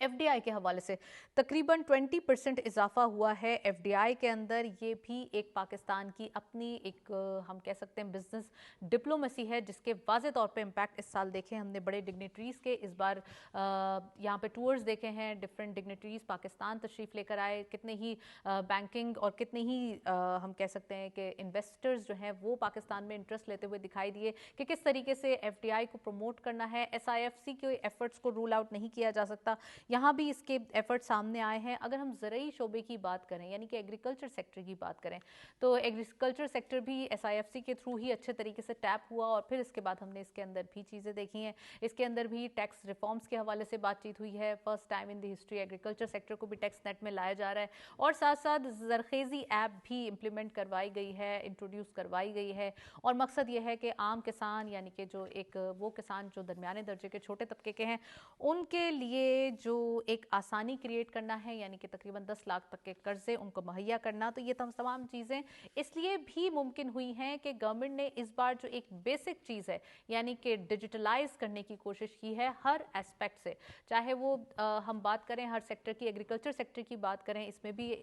FDI کے حوالے سے تقریباً 20% اضافہ ہوا ہے FDI کے اندر. یہ بھی ایک پاکستان کی اپنی ایک ہم کہہ سکتے ہیں بزنس ڈپلومیسی ہے جس کے واضح طور پہ امپیکٹ اس سال دیکھیں ہم نے بڑے ڈگنیٹریز کے اس بار یہاں پہ ٹورز دیکھے ہیں. ڈفرینٹ ڈگنیٹریز پاکستان تشریف لے کر آئے. کتنے ہی بینکنگ اور کتنے ہی ہم کہہ سکتے ہیں کہ انویسٹرز جو ہیں وہ پاکستان میں انٹرسٹ لیتے ہوئے دکھائی دیے کہ کس طریقے سے FDI کو پروموٹ کرنا ہے. SIFC کے ایفرٹس کو رول آؤٹ نہیں کیا جا سکتا. یہاں بھی اس کے ایفرٹ سامنے آئے ہیں. اگر ہم زرعی شعبے کی بات کریں یعنی کہ ایگریکلچر سیکٹر کی بات کریں تو ایگریکلچر سیکٹر بھی SIFC کے تھرو ہی اچھے طریقے سے ٹیپ ہوا اور پھر اس کے بعد ہم نے اس کے اندر بھی چیزیں دیکھی ہیں. اس کے اندر بھی ٹیکس ریفارمز کے حوالے سے بات چیت ہوئی ہے. First time in the history agriculture sector کو بھی ٹیکس نیٹ میں لایا جا رہا ہے اور ساتھ ساتھ زرخیزی ایپ بھی امپلیمنٹ کروائی گئی ہے, انٹروڈیوس کروائی گئی ہے. اور مقصد یہ ہے کہ عام کسان یعنی کہ جو ایک وہ کسان جو درمیانے درجے کے چھوٹے طبقے کے ہیں ان کے لیے جو ایک آسانی کریٹ کرنا ہے یعنی کہ تقریباً 10 لاکھ تک کے قرضے ان کو مہیا کرنا. تو یہ تمام چیزیں اس لیے بھی ممکن ہوئی ہیں کہ گورنمنٹ نے اس بار جو ایک بیسک چیز ہے یعنی کہ ڈیجیٹلائز کرنے کی کوشش کی ہے ہر ایسپیکٹ سے. چاہے وہ ہم بات کریں ہر سیکٹر کی, ایگریکلچر سیکٹر کی بات کریں اس میں بھی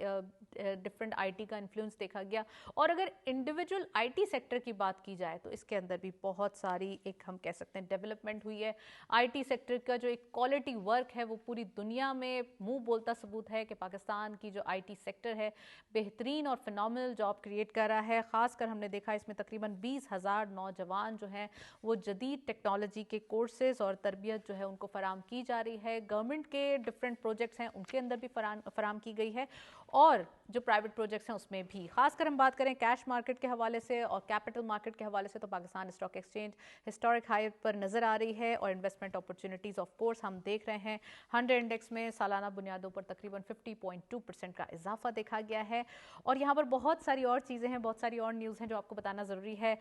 ڈفرینٹ IT کا انفلوئنس دیکھا گیا. اور اگر انڈیویجول IT سیکٹر کی بات کی جائے تو اس کے اندر بھی بہت ساری ایک ہم کہہ سکتے ہیں ڈیولپمنٹ ہوئی ہے. IT سیکٹر کا جو ایک کوالٹی ورک ہے وہ پوری دنیا میں منہ بولتا ثبوت ہے کہ پاکستان کی جو IT سیکٹر ہے بہترین اور فینومنل جاب کریٹ کر رہا ہے. خاص کر ہم نے دیکھا اس میں تقریباً 20,000 نوجوان جو ہیں وہ جدید ٹیکنالوجی کے کورسز اور تربیت جو ہے ان کو فراہم کی جا رہی ہے. گورنمنٹ کے ڈفرینٹ پروجیکٹس ہیں ان کے اندر بھی فراہم کی گئی ہے اور جو پرائیویٹ پروجیکٹس ہیں اس میں بھی. خاص کر ہم بات کریں کیش مارکیٹ کے حوالے سے اور کیپٹل مارکیٹ کے حوالے سے تو Pakistan stock exchange historic high پر نظر آ رہی ہے اور انویسٹمنٹ اپرچونٹیز آف کورس ہم دیکھ رہے ہیں. 100 انڈیکس میں سالانہ بنیادوں پر تقریباً 50.2% کا اضافہ دیکھا گیا ہے. اور یہاں پر بہت ساری اور چیزیں ہیں, بہت ساری اور نیوز ہیں جو آپ کو بتانا ضروری ہے.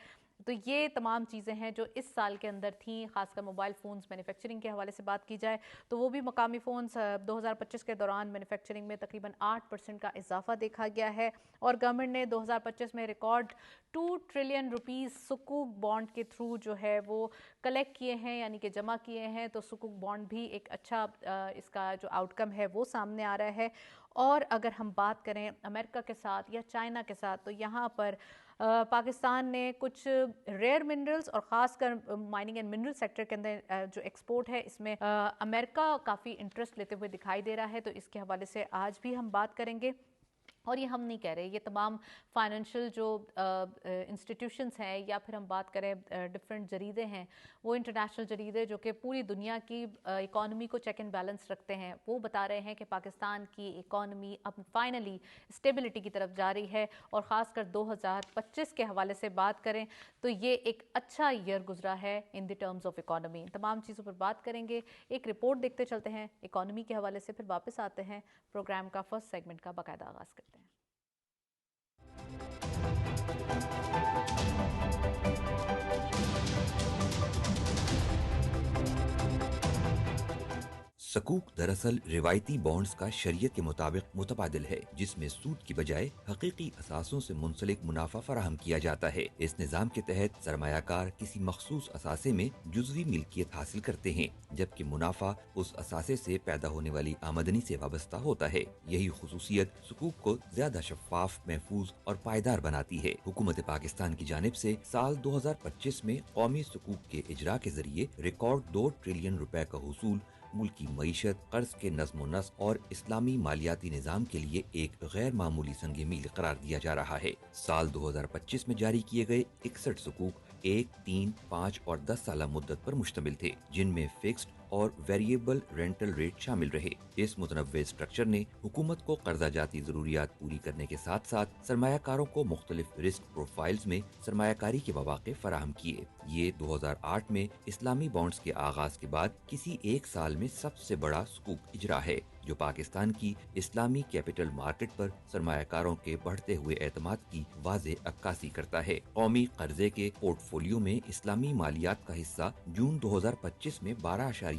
تو یہ تمام چیزیں ہیں جو اس سال کے اندر تھیں. خاص کر موبائل فونز مینوفیکچرنگ کے حوالے سے بات کی جائے تو وہ بھی مقامی فونز 2025 کے دوران مینوفیکچرنگ میں تقریباً 8% کا اضافہ دیکھا گیا ہے. اور گورنمنٹ نے 2025 میں ریکارڈ 2 ٹریلین روپیز سکوک بانڈ کے تھرو جو ہے وہ کلیکٹ کیے ہیں یعنی کہ جمع کیے ہیں. تو سکوک بانڈ بھی ایک اچھا اس کا جو آؤٹ کم ہے وہ سامنے آ رہا ہے. اور اگر ہم بات کریں امریکہ کے ساتھ یا چائنا کے ساتھ تو یہاں پر پاکستان نے کچھ ریئر منرلز اور خاص کر مائننگ اینڈ منرل سیکٹر کے اندر جو ایکسپورٹ ہے اس میں امریکہ کافی انٹرسٹ لیتے ہوئے دکھائی دے رہا ہے. تو اس کے حوالے سے آج بھی ہم بات کریں گے. اور یہ ہم نہیں کہہ رہے, یہ تمام فائنینشیل جو انسٹیٹیوشنز ہیں یا پھر ہم بات کریں ڈفرینٹ جریدے ہیں وہ انٹرنیشنل جریدے جو کہ پوری دنیا کی اکانومی کو چیک اینڈ بیلنس رکھتے ہیں وہ بتا رہے ہیں کہ پاکستان کی اکانومی اب فائنلی اسٹیبلٹی کی طرف جا رہی ہے. اور خاص کر 2025 کے حوالے سے بات کریں تو یہ ایک اچھا ایئر گزرا ہے ان دی ٹرمز آف اکانومی. تمام چیزوں پر بات کریں گے, ایک رپورٹ دیکھتے چلتے ہیں اکانومی کے حوالے سے, پھر واپس آتے ہیں پروگرام کا فرسٹ سیگمنٹ کا باقاعدہ آغاز کرتے ہیں. سکوک دراصل روایتی بانڈز کا شریعت کے مطابق متبادل ہے جس میں سود کی بجائے حقیقی اثاثوں سے منسلک منافع فراہم کیا جاتا ہے. اس نظام کے تحت سرمایہ کار کسی مخصوص اثاثے میں جزوی ملکیت حاصل کرتے ہیں جبکہ منافع اس اثاثے سے پیدا ہونے والی آمدنی سے وابستہ ہوتا ہے. یہی خصوصیت سکوک کو زیادہ شفاف, محفوظ اور پائیدار بناتی ہے. حکومت پاکستان کی جانب سے سال 2025 میں قومی سکوک کے اجرا کے ذریعے ریکارڈ 2 ٹریلین روپے کا حصول ملکی معیشت, قرض کے نظم و نسق اور اسلامی مالیاتی نظام کے لیے ایک غیر معمولی سنگ میل قرار دیا جا رہا ہے. سال 2025 میں جاری کیے گئے 61 سکوک 1, 3, 5 اور 10 سالہ مدت پر مشتمل تھے جن میں فکسڈ اور ویریبل رینٹل ریٹ شامل رہے. اس متنوع اسٹرکچر نے حکومت کو قرضہ جاتی ضروریات پوری کرنے کے ساتھ ساتھ سرمایہ کاروں کو مختلف رسک پروفائلز میں سرمایہ کاری کے مواقع فراہم کیے. یہ 2008 میں اسلامی بانڈز کے آغاز کے بعد کسی ایک سال میں سب سے بڑا سکوک اجرا ہے جو پاکستان کی اسلامی کیپٹل مارکیٹ پر سرمایہ کاروں کے بڑھتے ہوئے اعتماد کی واضح عکاسی کرتا ہے. قومی قرضے کے پورٹ فولیو میں اسلامی مالیات کا حصہ جون 2025 میں 12.8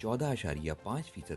14.5%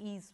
E's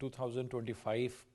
2025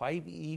5E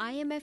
IMF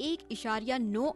$1.9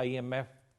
IMF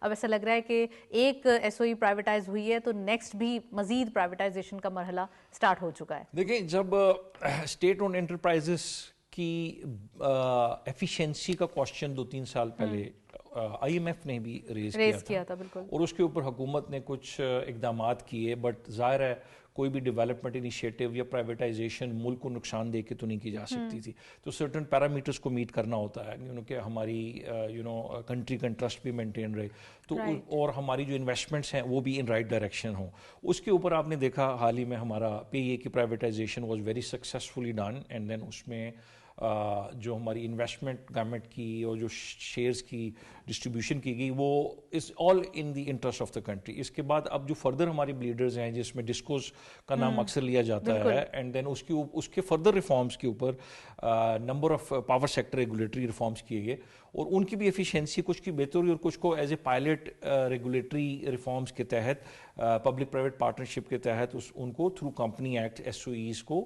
اب ایسا لگ رہا ہے کہ ایک ایس او ای پرائیویٹائز ہوئی ہے تو نیکسٹ بھی مزید پرائیویٹائزیشن کا مرحلہ سٹارٹ ہو چکا ہے. دیکھیں جب اسٹیٹ اونڈ انٹرپرائزز کی ایفیشینسی کا کوشچن 2-3 سال پہلے آئی ایم ایف نے بھی ریز کیا تھا بالکل, اور اس کے اوپر حکومت نے کچھ اقدامات کیے, بٹ ظاہر ہے کوئی بھی ڈیولپمنٹ انیشیٹو یا پرائیویٹائزیشن ملک کو نقصان دے کے تو نہیں کی جا سکتی تھی, تو سرٹن پیرامیٹرز کو میٹ کرنا ہوتا ہے کہ ہماری کنٹری کا انٹرسٹ بھی مینٹین رہے تو اور ہماری جو انویسٹمنٹس ہیں وہ بھی ان رائٹ ڈائریکشن ہوں. اس کے اوپر آپ نے دیکھا حال ہی میں ہمارا پی اے کی privatization was very successfully done, and then اس میں جو ہماری انویسٹمنٹ گورنمنٹ کی اور جو شیئرز کی ڈسٹریبیوشن کی گئی وہ is all in the interest of the country. اس کے بعد اب جو فردر ہماری بلیڈرز ہیں جس میں ڈسکوز کا نام اکثر لیا جاتا ہے, اینڈ دین اس کے فردر ریفارمز کے اوپر number of power sector regulatory reforms کیے گئے اور ان کی بھی ایفیشینسی کچھ کی بہتر ہوئی اور کچھ کو as a pilot regulatory reforms کے تحت پبلک پرائیویٹ پارٹنرشپ کے تحت ان کو through company act S O as کو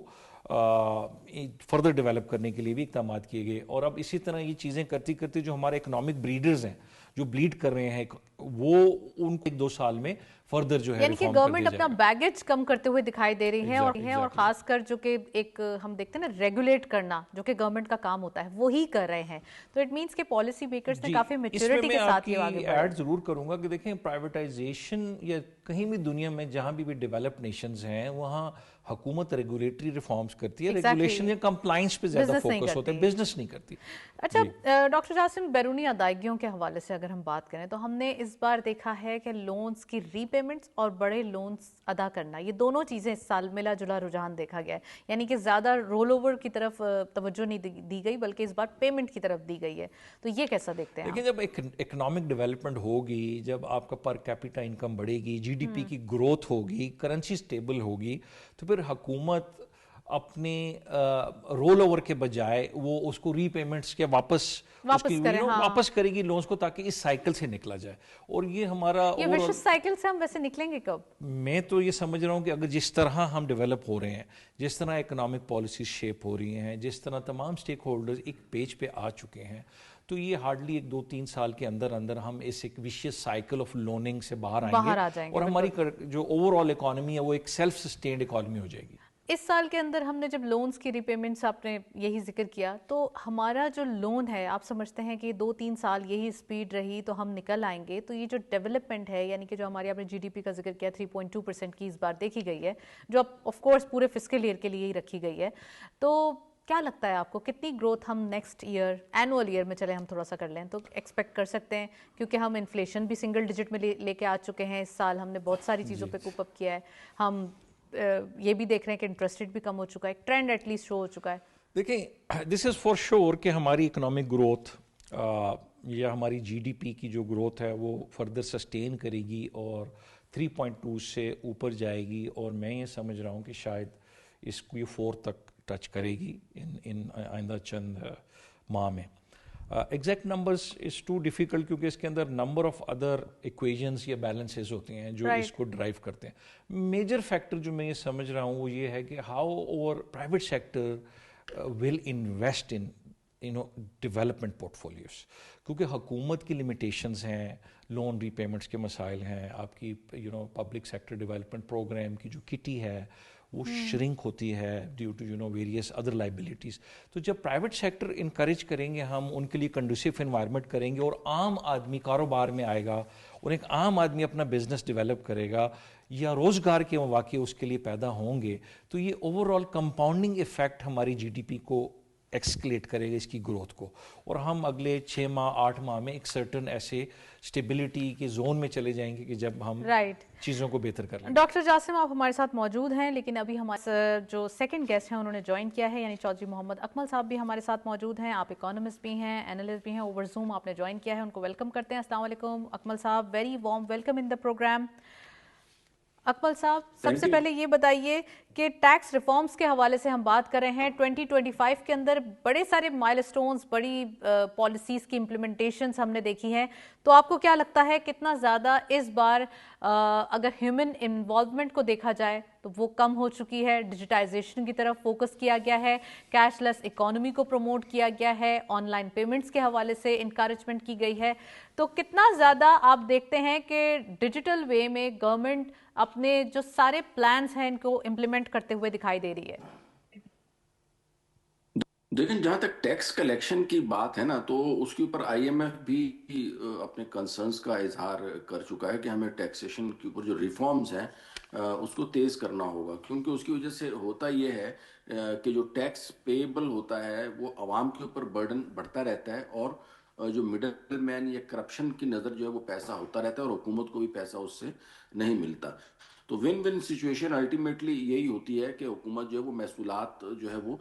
فردر ڈیولپ کرنے کے لیے بھی اقدامات کیے گئے. اور اب اسی طرح یہ چیزیں کرتی کرتی جو ہمارے اکنامک بریڈرز ہیں جو بلیڈ کر رہے ہیں وہ ان کو 1-2 سال میں فردر جو ہے یعنی کہ گورنمنٹ اپنا بیگیج کم کرتے ہوئے دکھائی دے رہی ہے اور خاص کر جو کہ ایک ہم دیکھتے ہیں نا ریگولیٹ کرنا جو کہ گورنمنٹ کا کام ہوتا ہے وہی کر رہے ہیں, تو اٹ مینس کہ پالیسی میکرز نے کافی میچورٹی کے ساتھ یہ آگے بڑھا. ایڈ ضرور کروں گا کہ دیکھیں پرائیویٹائزیشن یا کہیں بھی دنیا میں جہاں بھی ڈیولپ نیشنز ہیں وہاں حکومت ریگولیٹری ریفارمز کرتی ہے, ریگولیشن یا کمپلائنس پہ زیادہ فوکس ہوتا ہے, بزنس نہیں کرتی. اچھا ڈاکٹر جاسم, بیرونی ادائیگیوں کے حوالے سے اگر ہم بات کریں تو ہم نے اس بار دیکھا ہے کہ لونز کی ری پیمنٹس اور بڑے لونز ادا کرنا یہ دونوں چیزیں اس سال ملا جلا رجحان دیکھا گیا ہے, یعنی کہ زیادہ رول اوور کی طرف توجہ نہیں دی گئی بلکہ اس بار پیمنٹ کی طرف دی گئی ہے, تو یہ کیسا دیکھتے ہیں؟ لیکن جب اکنامک ڈیولپمنٹ ہوگی, جب آپ کا پر کیپیٹا انکم بڑھے گی, جی ڈی پی کی گروتھ ہوگی, کرنسی سٹیبل ہوگی, تو پھر حکومت اپنے رول اوور کے بجائے وہ اس کو ری پیمنٹس کے واپس کرے گی لونز کو تاکہ اس سائیکل سے نکلا جائے. اور یہ ہمارا وشس سائیکل سے ہم ویسے نکلیں گے کب؟ میں تو یہ سمجھ رہا ہوں کہ اگر جس طرح ہم ڈیولپ ہو رہے ہیں, جس طرح اکنامک پالیسیز شیپ ہو رہی ہیں, جس طرح تمام سٹیک ہولڈرز ایک پیج پہ آ چکے ہیں, تو یہ ہارڈلی 1-2-3 سال کے اندر ہم اس ایک ویشیس سائیکل آف لوننگ سے باہر آئیں گے اور ہماری جو اوور آل اکانومی ہے وہ ایک سیلف سسٹینڈ اکانومی ہو جائے گی. اس سال کے اندر ہم نے جب لونز کی ری پیمنٹس آپ نے یہی ذکر کیا, تو ہمارا جو لون ہے آپ سمجھتے ہیں کہ 2-3 سال یہی سپیڈ رہی تو ہم نکل آئیں گے, تو یہ جو ڈیولپمنٹ ہے یعنی کہ جو ہماری آپ نے جی ڈی پی کا ذکر کیا 3.2% کی اس بار دیکھی گئی ہے, جو اب آف کورس پورے فسکل ایئر کے لیے ہی رکھی گئی ہے, تو کیا لگتا ہے آپ کو کتنی گروتھ ہم نیکسٹ ایئر اینول ایئر میں چلے ہم تھوڑا سا کر لیں تو ایکسپیکٹ کر سکتے ہیں, کیونکہ ہم انفلیشن بھی سنگل ڈیجٹ میں لے کے آ چکے ہیں, اس سال ہم نے بہت ساری چیزوں پہ کوپ اپ کیا ہے, ہم یہ بھی دیکھ رہے ہیں کہ انٹرسٹ ریٹ بھی کم ہو چکا ہے, ٹرینڈ ایٹ لیسٹ شو ہو چکا ہے. دیکھیں دس از فار شیور کہ ہماری اکنامک گروتھ یا ہماری جی ڈی پی کی جو گروتھ ہے وہ فردر سسٹین کرے گی اور 3.2 سے اوپر جائے گی, اور میں یہ سمجھ رہا ہوں کہ شاید اس کو یہ 4 تک ٹچ کرے گی ان آئندہ چند ماہ میں. Exact numbers is too difficult کیونکہ اس کے اندر نمبر آف ادر ایکویژنس یا بیلنسز ہوتے ہیں جو اس کو ڈرائیو کرتے ہیں. میجر فیکٹر جو میں یہ سمجھ رہا ہوں وہ یہ ہے کہ how over private sector will invest in development port folios, کیونکہ حکومت کی لمیٹیشنز ہیں, لون ری پیمنٹس کے مسائل ہیں, آپ کی پبلک سیکٹر ڈیولپمنٹ پروگرام کی جو کٹی ہے وہ شرنک ہوتی ہے due to various other liabilities. تو جب پرائیویٹ سیکٹر انکریج کریں گے ہم, ان کے لیے کنڈوسیو انوائرمنٹ کریں گے اور عام آدمی کاروبار میں آئے گا اور ایک عام آدمی اپنا بزنس ڈیولپ کرے گا یا روزگار کے مواقع اس کے لیے پیدا ہوں گے, تو یہ اوور آل کمپاؤنڈنگ ایفیکٹ ہماری جی ڈی پی کو ایکسکلیٹ کرے گا, اس کی گروتھ کو, اور ہم اگلے 6 ماہ 8 ماہ میں ایک سرٹن ایسے اسٹیبلٹی کے زون میں چلے جائیں گے کہ جب ہم چیزوں کو بہتر کر لیں. ڈاکٹر جاسم آپ ہمارے ساتھ موجود ہیں, لیکن ابھی ہمارے جو سیکنڈ گیسٹ ہیں انہوں نے جوائن کیا ہے, یعنی چودھری محمد اکمل صاحب بھی ہمارے ساتھ موجود ہیں. آپ اکانومسٹ بھی ہیں, اینالسٹ بھی ہیں, اوور زوم آپ نے جوائن کیا ہے, ان کو ویلکم کرتے ہیں. السلام علیکم اکمل صاحب, very warm welcome in the program. Akmal صاحب سب سے پہلے یہ بتائیے کہ ٹیکس ریفارمز کے حوالے سے ہم بات کر رہے ہیں 2025 کے اندر بڑے سارے مائل سٹونز، بڑی پالیسیز کی امپلیمنٹیشنز ہم نے دیکھی ہیں، تو آپ کو کیا لگتا ہے کتنا زیادہ اس بار اگر ہیومن انوالومنٹ کو دیکھا جائے تو وہ کم ہو چکی ہے، ڈیجیٹائزیشن کی طرف فوکس کیا گیا ہے، کیش لیس اکانومی کو پروموٹ کیا گیا ہے، آن لائن پیمنٹس کے حوالے سے انکریجمنٹ کی گئی ہے، تو کتنا زیادہ آپ دیکھتے ہیں کہ ڈیجیٹل وے میں گورنمنٹ اپنے جو سارے پلانز ہیں ان کو امپلیمنٹ کرتے ہوئے دکھائی دے رہی ہے؟ دیکھیں، جہاں تک ٹیکس کلیکشن کی بات ہے نا، تو اس کے اوپر آئی ایم ایف بھی اپنے کنسرنز کا اظہار کر چکا ہے کہ ہمیں ٹیکسیشن کے اوپر جو ریفارمز ہیں اس کو تیز کرنا ہوگا، کیونکہ اس کی وجہ سے ہوتا یہ ہے کہ جو ٹیکس پیبل ہوتا ہے وہ عوام کے اوپر برڈن بڑھتا رہتا ہے، اور جو مڈل مین یا کرپشن کی نظر جو ہے وہ پیسہ ہوتا رہتا ہے، اور حکومت کو بھی پیسہ اس سے نہیں ملتا. تو ون ون سچویشن الٹیمیٹلی یہی ہوتی ہے کہ حکومت جو ہے وہ محصولات جو ہے وہ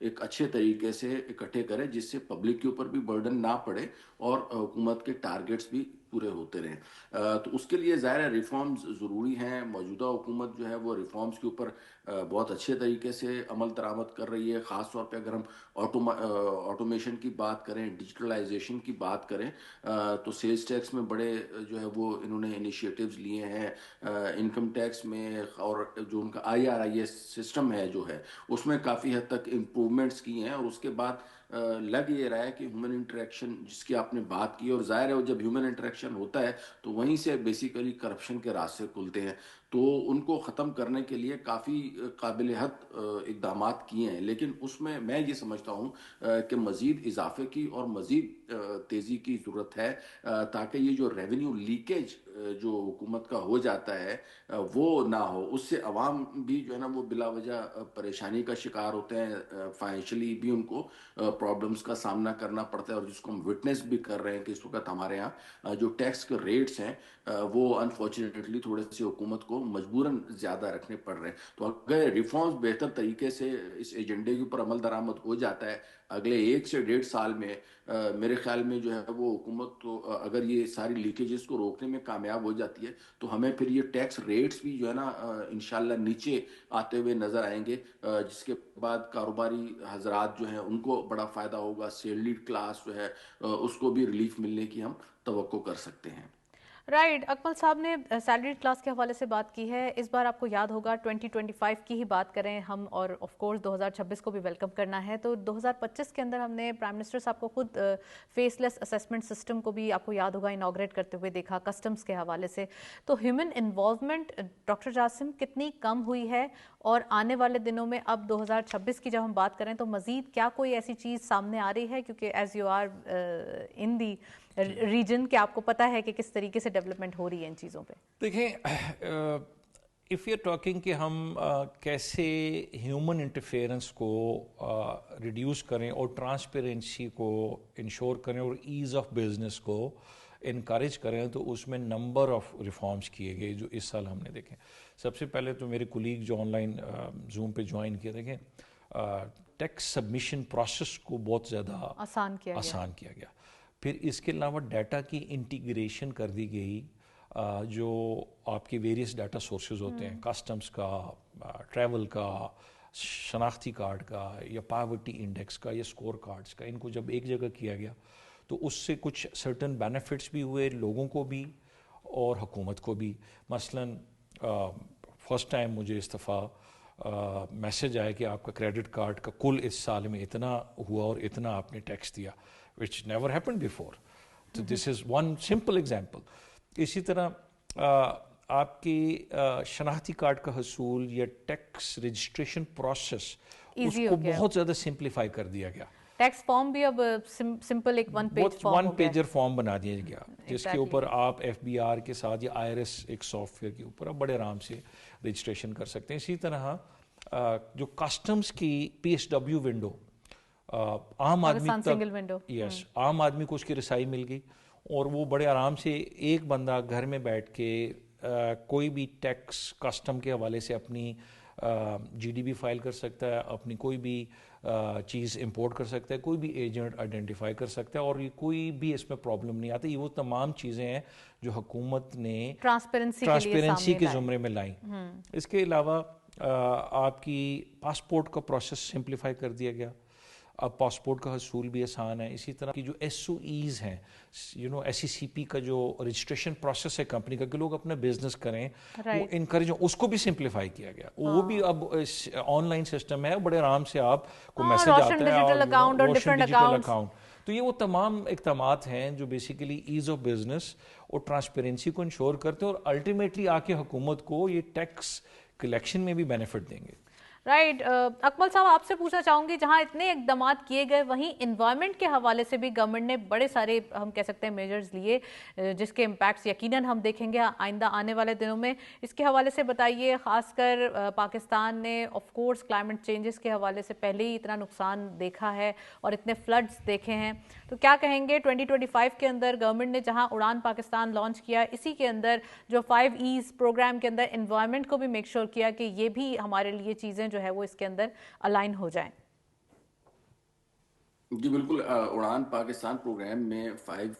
ایک اچھے طریقے سے اکٹھے کرے، جس سے پبلک کے اوپر بھی برڈن نہ پڑے اور حکومت کے ٹارگیٹس بھی پورے ہوتے رہیں. تو اس کے لیے ظاہر ہے ریفارمز ضروری ہیں. موجودہ حکومت جو ہے وہ ریفارمز کے اوپر بہت اچھے طریقے سے عمل درآمد کر رہی ہے. خاص طور پہ اگر ہم آٹومیشن کی بات کریں، ڈیجیٹلائزیشن کی بات کریں، تو سیلز ٹیکس میں بڑے جو ہے وہ انہوں نے انیشیٹیوز لیے ہیں. انکم ٹیکس میں اور جو ان کا I R I S system ہے جو ہے اس میں کافی حد تک امپرومنٹس کی ہیں. اور اس کے بعد لگ یہ رہا ہے کہ ہیومن انٹریکشن جس کی آپ نے بات کی، اور ظاہر ہے جب ہیومن انٹریکشن ہوتا ہے تو وہیں سے بیسیکلی کرپشن کے راستے کھلتے ہیں. تو ان کو ختم کرنے کے لیے کافی قابل حد اقدامات کیے ہیں، لیکن اس میں یہ سمجھتا ہوں کہ مزید اضافے کی اور مزید تیزی کی ضرورت ہے، تاکہ یہ جو ریونیو لیکیج جو حکومت کا ہو جاتا ہے وہ نہ ہو. اس سے عوام بھی جو ہے نا وہ بلا وجہ پریشانی کا شکار ہوتے ہیں، فائنینشلی بھی ان کو پرابلمس کا سامنا کرنا پڑتا ہے. اور جس کو ہم وٹنس بھی کر رہے ہیں کہ اس وقت ہمارے ہاں جو ٹیکس کے ریٹس ہیں وہ انفارچونیٹلی تھوڑے سے حکومت کو مجبوراً زیادہ رکھنے پڑ رہے ہیں. تو اگر ریفارمز بہتر طریقے سے اس ایجنڈے کے اوپر عمل درآمد ہو جاتا ہے اگلے 1 سے 1.5 سال میں، میرے خیال میں جو ہے وہ حکومت تو اگر یہ ساری لیکیجز کو روکنے میں کامیاب ہو جاتی ہے تو ہمیں پھر یہ ٹیکس ریٹس بھی جو ہے نا انشاءاللہ نیچے آتے ہوئے نظر آئیں گے، جس کے بعد کاروباری حضرات جو ہیں ان کو بڑا فائدہ ہوگا. سیلریڈ کلاس جو ہے اس کو بھی ریلیف ملنے کی ہم توقع کر سکتے ہیں. رائٹ، اکمل صاحب نے سیلریڈ کلاس کے حوالے سے بات کی ہے. اس بار آپ کو یاد ہوگا 2025 کی ہی بات کریں ہم، اور آف کورس 2026 کو بھی ویلکم کرنا ہے، تو 2025 کے اندر ہم نے پرائم منسٹر صاحب کو خود فیس لیس اسیسمنٹ سسٹم کو بھی آپ کو یاد ہوگا انوگریٹ کرتے ہوئے دیکھا کسٹمز کے حوالے سے. تو ہیومن انوالومنٹ ڈاکٹر جاسم کتنی کم ہوئی ہے، اور آنے والے دنوں میں اب 2026 کی جب ہم بات کریں تو مزید کیا کوئی ایسی چیز سامنے آ رہی ہے؟ کیونکہ as you are in the region کہ آپ کو پتہ ہے کہ کس طریقے سے ڈیولپمنٹ ہو رہی ہے ان چیزوں پہ. دیکھیں، اف یو ٹاکنگ کہ ہم کیسے ہیومن انٹرفیئرنس کو ریڈیوس کریں اور ٹرانسپیرنسی کو انشور کریں اور ایز آف بزنس کو انکریج کریں، تو اس میں نمبر آف ریفارمز کیے گئے جو اس سال ہم نے دیکھیں. سب سے پہلے تو میرے کولیگ جو آن لائن زوم پہ جوائن کیے، دیکھیں ٹیکس سبمیشن پروسیس کو بہت زیادہ آسان کیا گیا. پھر اس کے علاوہ ڈیٹا کی انٹیگریشن کر دی گئی، جو آپ کے ویریس ڈیٹا سورسز ہوتے ہیں، کسٹمز کا، ٹریول کا، شناختی کارڈ کا، یا پاورٹی انڈیکس کا، یا اسکور کارڈز کا، ان کو جب ایک جگہ کیا گیا تو اس سے کچھ سرٹن بینیفٹس بھی ہوئے لوگوں کو بھی اور حکومت کو بھی. مثلاً فرسٹ ٹائم مجھے اس دفعہ میسج آیا کہ آپ کا کریڈٹ کارڈ کا کل اس سال میں اتنا ہوا اور اتنا آپ نے ٹیکس دیا، which never happened before. So this is one simple example. اسی طرح آپ کی شناختی کارڈ کا حصول یا ٹیکس رجسٹریشن پروسیس اس کو بہت زیادہ سمپلیفائی کر دیا گیا. ٹیکس فارم بھی اب سمپل ایک ون پیجر فارم بنا دیا گیا، جس کے اوپر آپ ایف بی آر کے ساتھ یا آئی آر ایس ایک سافٹ ویئر کے اوپر آپ بڑے آرام سے رجسٹریشن کر سکتے ہیں. اسی طرح جو کسٹمز کی پی ایس ڈبلیو ونڈو عام آدمی کو اس کی رسائی مل گئی، اور وہ بڑے آرام سے ایک بندہ گھر میں بیٹھ کے کوئی بھی ٹیکس کسٹم کے حوالے سے اپنی جی ڈی بی فائل کر سکتا ہے، اپنی کوئی بھی چیز امپورٹ کر سکتا ہے, کوئی بھی ایجنٹ آئیڈینٹیفائی کر سکتا ہے, اور یہ کوئی بھی اس میں پرابلم نہیں آتی. یہ وہ تمام چیزیں ہیں جو حکومت نے ٹرانسپیرنسی کے زمرے میں لائیں. اس کے علاوہ آپ کی پاسپورٹ کا پروسیس سمپلیفائی کر دیا گیا, اب پاسپورٹ کا حصول بھی آسان ہے. اسی طرح کی جو ایس او ایز ہیں, ایس سی سی پی کا جو رجسٹریشن پروسیس ہے کمپنی کا کہ لوگ اپنا بزنس کریں, وہ انکریج, اس کو بھی سمپلیفائی کیا گیا. وہ بھی اب آن لائن سسٹم ہے, بڑے آرام سے آپ کو میسج آتا ہے, روشن ڈیجیٹل اکاؤنٹ. تو یہ وہ تمام اقدامات ہیں جو بیسیکلی ایز آف بزنس اور ٹرانسپیرنسی کو انشور کرتے ہیں, اور الٹیمیٹلی آ کے حکومت کو یہ ٹیکس کلیکشن میں بھی بینیفٹ دیں گے. رائٹ. اکمل صاحب آپ سے پوچھنا چاہوں گی, جہاں اتنے اقدامات کیے گئے وہیں انوائرمنٹ کے حوالے سے بھی گورنمنٹ نے بڑے سارے ہم کہہ سکتے ہیں میجرز لیے, جس کے امپیکٹس یقیناً ہم دیکھیں گے آئندہ آنے والے دنوں میں. اس کے حوالے سے بتائیے, خاص کر پاکستان نے آف کورس کلائمیٹ چینجز کے حوالے سے پہلے ہی اتنا نقصان دیکھا ہے اور اتنے فلڈز دیکھے ہیں, تو کیا کہیں گے 2025 کے اندر گورنمنٹ نے جہاں اڑان پاکستان لانچ کیا, اسی کے اندر جو 5 ایز پروگرام کے اندر انوائرمنٹ کو بھی میک شور کیا کہ یہ بھی ہمارے لیے چیزیں جو ہے وہ اس کے اندر الائن ہو جائیں. جی بالکل, اڑان پاکستان پروگرام میں 5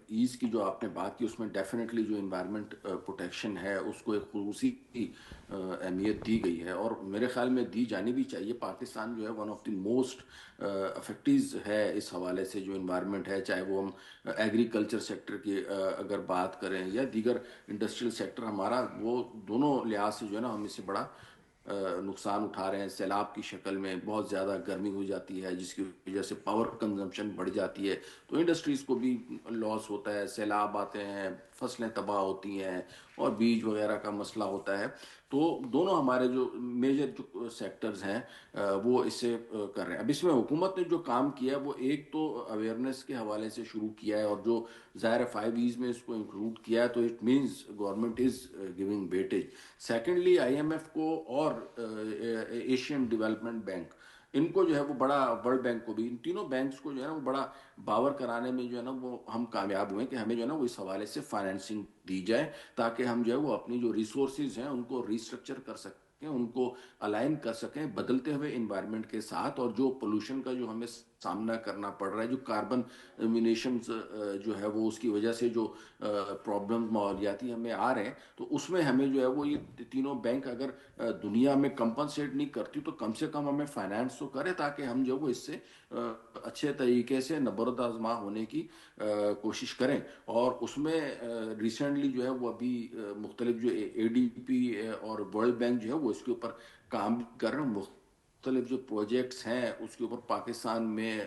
ایز کی جو آپ نے بات کی, اس میں ڈیفینیٹلی جو انوائرمنٹ پروٹیکشن ہے اس کو ایک خصوصی اہمیت دی گئی ہے, اور میرے خیال میں دی جانی بھی چاہیے. پاکستان جو ہے one of the most affectees ہے اس حوالے سے جو انوائرمنٹ ہے, چاہے وہ ہم ایگریکلچر سیکٹر کی اگر بات کریں یا دیگر انڈسٹریل سیکٹر, ہمارا وہ دونوں لحاظ سے جو ہے نا ہم اس سے بڑا نقصان اٹھا رہے ہیں. سیلاب کی شکل میں بہت زیادہ گرمی ہو جاتی ہے, جس کی وجہ سے پاور کنزمپشن بڑھ جاتی ہے, تو انڈسٹریز کو بھی لاس ہوتا ہے. سیلاب آتے ہیں, فصلیں تباہ ہوتی ہیں, اور بیج وغیرہ کا مسئلہ ہوتا ہے. تو دونوں ہمارے جو میجر جو سیکٹرز ہیں وہ اس سے کر رہے ہیں. اب اس میں حکومت نے جو کام کیا ہے وہ ایک تو اویئرنیس کے حوالے سے شروع کیا ہے, اور جو ظاہر 5 ایز میں اس کو انکلوڈ کیا ہے, تو it means government is giving weightage. Secondly I M F کو اور ایشین ڈیولپمنٹ بینک, ان کو جو ہے وہ بڑا, ورلڈ بینک کو بھی, ان تینوں بینکس کو جو ہے نا وہ بڑا باور کرانے میں جو ہے نا وہ ہم کامیاب ہوئے کہ ہمیں جو ہے نا وہ اس حوالے سے فائنینسنگ دی جائے, تاکہ ہم جو ہے وہ اپنی جو ریسورسز ہیں ان کو ریسٹرکچر کر سکیں, ان کو الائن کر سکیں بدلتے ہوئے انوائرمنٹ کے ساتھ. اور جو پولوشن کا جو ہمیں سامنا کرنا پڑ رہا ہے, جو کاربن ایمینیشنز جو ہے وہ اس کی وجہ سے جو پرابلم ماحولیاتی ہمیں آ رہے ہیں, تو اس میں ہمیں جو ہے وہ یہ تینوں بینک اگر دنیا میں کمپنسیٹ نہیں کرتی تو کم سے کم ہمیں فائنانس تو کرے, تاکہ ہم جو وہ اس سے اچھے طریقے سے نبرد آزما ہونے کی کوشش کریں. اور اس میں ریسنٹلی جو ہے وہ ابھی مختلف جو اے ڈی پی اور ورلڈ بینک جو ہے وہ اس کے اوپر کام کر رہے ہیں. مختلف جو پروجیکٹس ہیں اس کے اوپر پاکستان میں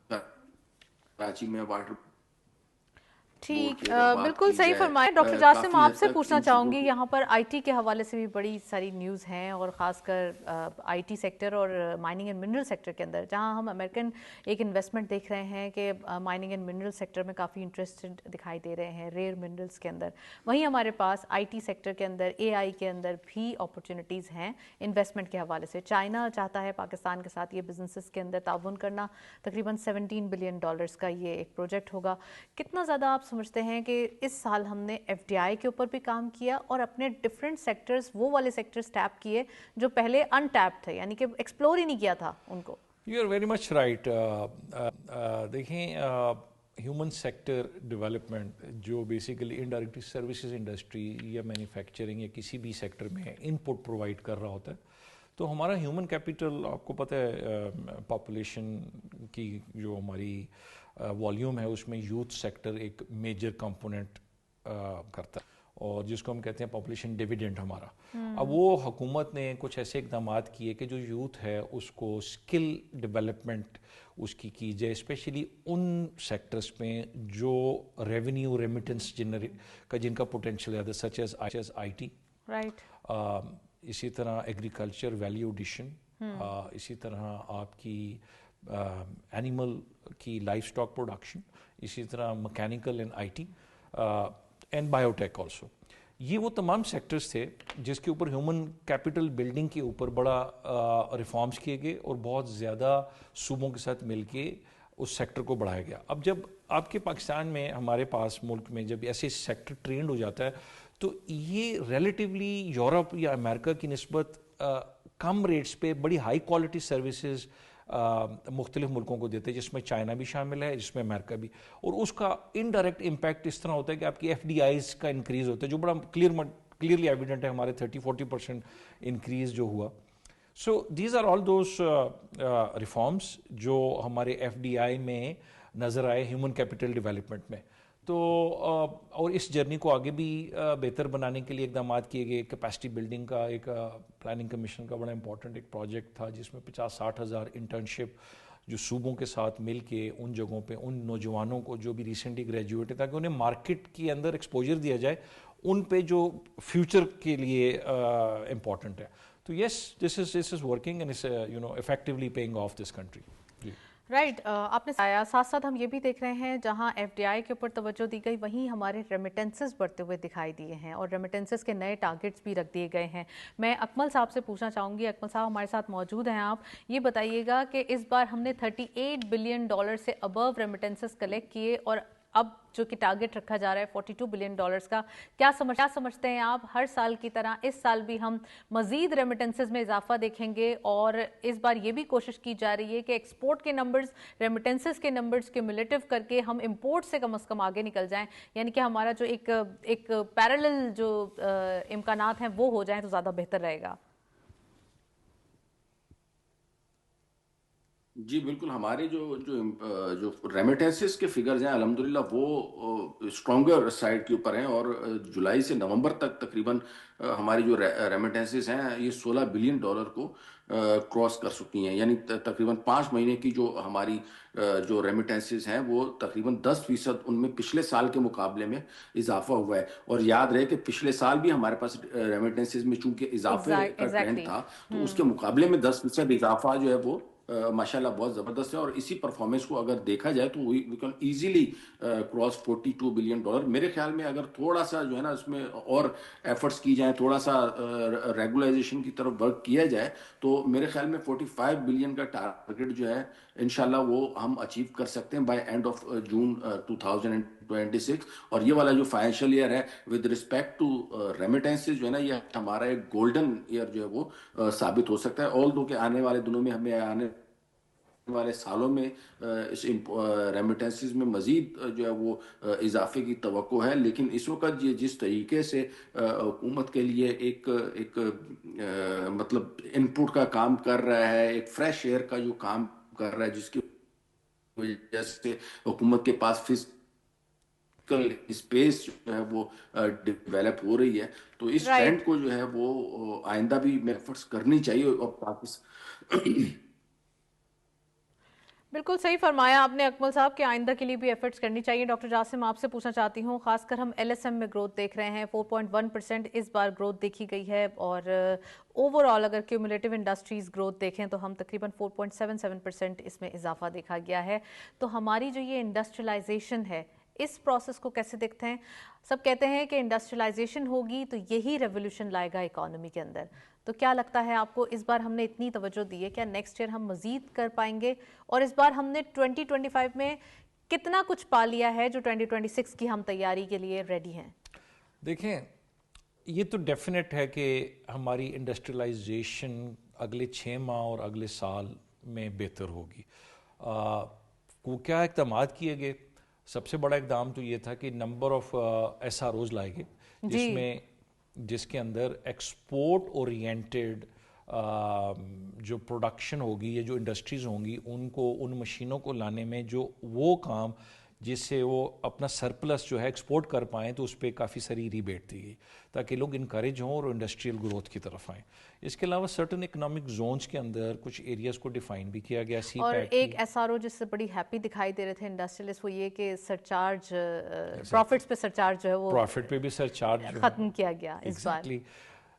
کراچی میں واٹر ٹھیک, بالکل صحیح فرمایا. ڈاکٹر جاسم آپ سے پوچھنا چاہوں گی, یہاں پر آئی ٹی کے حوالے سے بھی بڑی ساری نیوز ہیں, اور خاص کر آئی ٹی سیکٹر اور مائننگ اینڈ منرل سیکٹر کے اندر, جہاں ہم امریکن ایک انویسٹمنٹ دیکھ رہے ہیں کہ مائننگ اینڈ منرل سیکٹر میں کافی انٹرسٹڈ دکھائی دے رہے ہیں, ریئر منرلس کے اندر. وہیں ہمارے پاس آئی ٹی سیکٹر کے اندر, اے آئی کے اندر بھی اپرچونیٹیز ہیں انویسٹمنٹ کے حوالے سے. چائنا چاہتا ہے پاکستان کے ساتھ یہ بزنسز کے اندر تعاون کرنا, تقریباً $17 بلین کا یہ ایک پروجیکٹ ہوگا. کتنا زیادہ آپ سمجھتے ہیں کہ اس سال ہم نے ایف ڈی آئی کے اوپر بھی کام کیا اور اپنے ڈفرینٹ سیکٹرز, وہ والے سیکٹرز ٹیپ کیے جو پہلے ان ٹیپ تھے, یعنی کہ ایکسپلور ہی نہیں کیا تھا ان کو؟ You are very much right. دیکھیں, ہیومن سیکٹر ڈیولپمنٹ جو بیسیکلی انڈائریکٹلی سروسز انڈسٹری یا مینوفیکچرنگ یا کسی بھی سیکٹر میں ان پٹ پرووائڈ کر رہا ہوتا ہے, تو ہمارا ہیومن کیپیٹل آپ کو پتہ ہے پاپولیشن کی جو ہماری والیوم ہے اس میں یوتھ سیکٹر ایک میجر کمپوننٹ کرتا ہے, اور جس کو ہم کہتے ہیں پاپولیشن ڈیویڈنڈ ہمارا. اب وہ حکومت نے کچھ ایسے اقدامات کیے کہ جو یوتھ ہے اس کو اسکل ڈیولپمنٹ اس کی جائے, اسپیشلی ان سیکٹرز میں جو ریونیو ریمیٹنس کا جن کا پوٹینشیل زیادہ, such as I T, right, اسی طرح ایگریکلچر ویلیو ایڈیشن, اسی طرح آپ کی اینیمل کی لائف سٹاک پروڈکشن, اسی طرح mechanical and I T and bio take also. یہ وہ تمام سیکٹرز تھے جس کے اوپر ہیومن کیپٹل بلڈنگ کے اوپر بڑا ریفارمز کیے گئے اور بہت زیادہ صوبوں کے ساتھ مل کے اس سیکٹر کو بڑھایا گیا. اب جب آپ کے پاکستان میں, ہمارے پاس ملک میں جب ایسے سیکٹر ٹرینڈ ہو جاتا ہے تو یہ ریلیٹیولی یورپ یا امریکہ کی نسبت کم ریٹس پہ بڑی ہائی کوالٹی سروسز مختلف ملکوں کو دیتے ہیں، جس میں چائنا بھی شامل ہے، جس میں امریکہ بھی، اور اس کا انڈائریکٹ امپیکٹ اس طرح ہوتا ہے کہ آپ کی ایف ڈی آئیز کا انکریز ہوتا ہے، جو بڑا کلیئرلی ایویڈنٹ ہے، ہمارے 30-40% انکریز جو ہوا. So these are all those reforms جو ہمارے ایف ڈی آئی میں نظر آئے ہیومن کیپٹل ڈیولپمنٹ میں. تو اور اس جرنی کو آگے بھی بہتر بنانے کے لیے اقدامات کیے گئے. کیپیسٹی بلڈنگ کا ایک پلاننگ کمیشن کا بڑا امپورٹنٹ ایک پروجیکٹ تھا، جس میں 50-60 ہزار انٹرنشپ جو صوبوں کے ساتھ مل کے ان جگہوں پہ ان نوجوانوں کو جو بھی ریسنٹلی گریجویٹ ہے، تاکہ انہیں مارکیٹ کے اندر ایکسپوجر دیا جائے ان پہ جو فیوچر کے لیے امپورٹنٹ ہے. تو yes, this is working and it's effectively paying off this country. Right. آپ نے آیا ساتھ ساتھ ہم یہ بھی دیکھ رہے ہیں جہاں ایف ڈی آئی کے اوپر توجہ دی گئی، وہیں ہمارے ریمیٹنسز بڑھتے ہوئے دکھائی دیے ہیں اور ریمیٹنسز کے نئے ٹارگٹس بھی رکھ دیے گئے ہیں. میں اکمل صاحب سے پوچھنا چاہوں گی، اکمل صاحب ہمارے ساتھ موجود ہیں، آپ یہ بتائیے گا کہ اس بار ہم نے $38 بلین سے ابو ریمیٹنسز کلیکٹ کیے، اور اب جو کہ ٹارگٹ رکھا جا رہا ہے $42 بلین کا، کیا سمجھتے ہیں آپ ہر سال کی طرح اس سال بھی ہم مزید ریمیٹنسز میں اضافہ دیکھیں گے؟ اور اس بار یہ بھی کوشش کی جا رہی ہے کہ ایکسپورٹ کے نمبرز ریمیٹنسز کے نمبرز کیومولیٹو کر کے ہم امپورٹ سے کم از کم آگے نکل جائیں، یعنی کہ ہمارا جو ایک پیرالل جو امکانات ہیں وہ ہو جائیں تو زیادہ بہتر رہے گا. جی بالکل، ہمارے جو ریمیٹنسز کے فگرز ہیں الحمدللہ وہ اسٹرانگر سائڈ کے اوپر ہیں، اور جولائی سے نومبر تک تقریباً ہماری جو ریمیٹنسز ہیں یہ $16 بلین کو کراس کر چکی ہیں. یعنی تقریباً 5 مہینے کی جو ہماری جو ریمیٹنسز ہیں وہ تقریباً 10% ان میں پچھلے سال کے مقابلے میں اضافہ ہوا ہے. اور یاد رہے کہ پچھلے سال بھی ہمارے پاس ریمیٹنسز میں چونکہ اضافے کا ٹرینڈ تھا، تو اس کے مقابلے میں 10% اضافہ جو ہے وہ ماشاءاللہ بہت زبردست ہے. اور اسی پرفارمنس کو اگر دیکھا جائے تو we can easily cross $42 billion. میرے خیال میں اگر تھوڑا سا جو ہے نا اس میں اور ایفرٹس کی جائیں، تھوڑا سا ریگولائزیشن کی طرف ورک کیا جائے، تو میرے خیال میں 45 بلین کا ٹارگٹ جو ہے انشاءاللہ وہ ہم اچیو کر سکتے ہیں بائی اینڈ آف جون 2026. اور یہ والا جو فائنینشیل ایئر ہے ود رسپیکٹ ٹو ریمیٹنسز جو ہے نا، یہ ہمارا ایک گولڈن ایئر جو ہے وہ ثابت ہو سکتا ہے. آل دو کہ آنے والے دنوں میں ہمیں آنے والے سالوں میں اس ریمیٹنسز میں مزید جو ہے وہ اضافے کی توقع ہے. لیکن اس وقت یہ جس طریقے سے حکومت کے لیے ایک مطلب ان پٹ کا کام کر رہا ہے، ایک فریش ایئر کا جو کام کر رہا ہے، جس کی وجہ سے حکومت کے پاس فزیکل اسپیس جو ہے وہ ڈیولپ ہو رہی ہے، تو اس ٹرینڈ کو جو ہے وہ آئندہ بھی ایفرٹس کرنی چاہیے. اور پاکستان بالکل صحیح فرمایا آپ نے اکمل صاحب کہ آئندہ کے لیے بھی ایفرٹس کرنی چاہیے. ڈاکٹر جاسم آپ سے پوچھنا چاہتی ہوں، خاص کر ہم ایل ایس ایم میں گروتھ دیکھ رہے ہیں، 4.1% اس بار گروتھ دیکھی گئی ہے، اور اوور آل اگر کیومولیٹو انڈسٹریز گروتھ دیکھیں تو ہم تقریباً 4.77% اس میں اضافہ دیکھا گیا ہے. تو ہماری جو یہ انڈسٹریلائزیشن ہے، اس پروسیس کو کیسے دیکھتے ہیں؟ سب کہتے ہیں کہ انڈسٹریلائزیشن ہوگی تو یہی ریولیوشن لائے گا اکانومی کے اندر. تو کیا لگتا ہے آپ کو اس بار ہم نے اتنی توجہ دی ہے، کیا نیکسٹ ایئر ہم مزید کر پائیں گے؟ اور اس بار ہم نے 2025 میں کتنا کچھ پا لیا ہے جو 2026 کی ہم تیاری کے لیے ریڈی ہیں؟ دیکھیں، یہ تو ڈیفینیٹ ہے کہ ہماری انڈسٹریلائزیشن اگلے 6 ماہ اور اگلے سال میں بہتر ہوگی. کیا اقدامات کیے گئے؟ سب سے بڑا اقدام تو یہ تھا کہ number of S R Os لائے گئے، جس کے اندر ایکسپورٹ اورینٹیڈ جو پروڈکشن ہوگی یا جو انڈسٹریز ہوں گی، ان کو ان مشینوں کو لانے میں جو وہ کام جس سے وہ اپنا سرپلس جو ہے ایکسپورٹ کر پائیں، تو اس پہ کافی ساری ریبیٹ دی گئی تاکہ لوگ انکریج ہوں اور انڈسٹریل گروتھ کی طرف آئیں. اس کے علاوہ سرٹن اکنامک زونز کے اندر کچھ ایریاز کو ڈیفائن بھی کیا گیا. اور ایک ایس آر او جس سے بڑی ہیپی دکھائی دے رہے تھے انڈسٹریلسٹ، وہ یہ کہ سرچارج پروفٹس پہ سرچارج جو ہے وہ پروفٹ پہ بھی سرچارج ختم کیا گیا اس بار.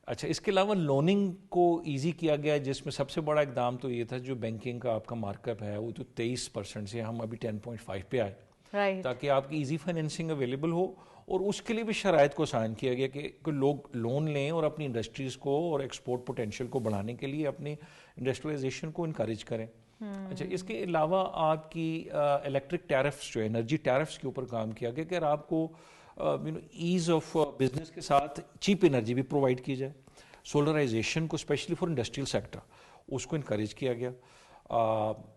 اچھا، اس کے علاوہ لوننگ کو ایزی کیا گیا، جس میں سب سے بڑا اقدام تو یہ تھا جو بینکنگ کا آپ کا مارک اپ ہے وہ تو 23% سے ہم ابھی 10.5 پہ آئے، تاکہ آپ کی ایزی فائنینسنگ اویلیبل ہو. اور اس کے لیے بھی شرائط کو آسان کیا گیا کہ لوگ لون لیں اور اپنی انڈسٹریز کو اور ایکسپورٹ پوٹینشیل کو بڑھانے کے لیے اپنی انڈسٹریلائزیشن کو انکریج کریں. اچھا، اس کے علاوہ آپ کی الیکٹرک ٹیرفس جو ہے، انرجی ٹیرفس کے اوپر کام کیا گیا کہ اگر آپ کو ایز آف بزنس کے ساتھ چیپ انرجی بھی پرووائڈ کی جائے. سولرائزیشن کو اسپیشلی فار انڈسٹریل سیکٹر اس کو انکریج کیا گیا.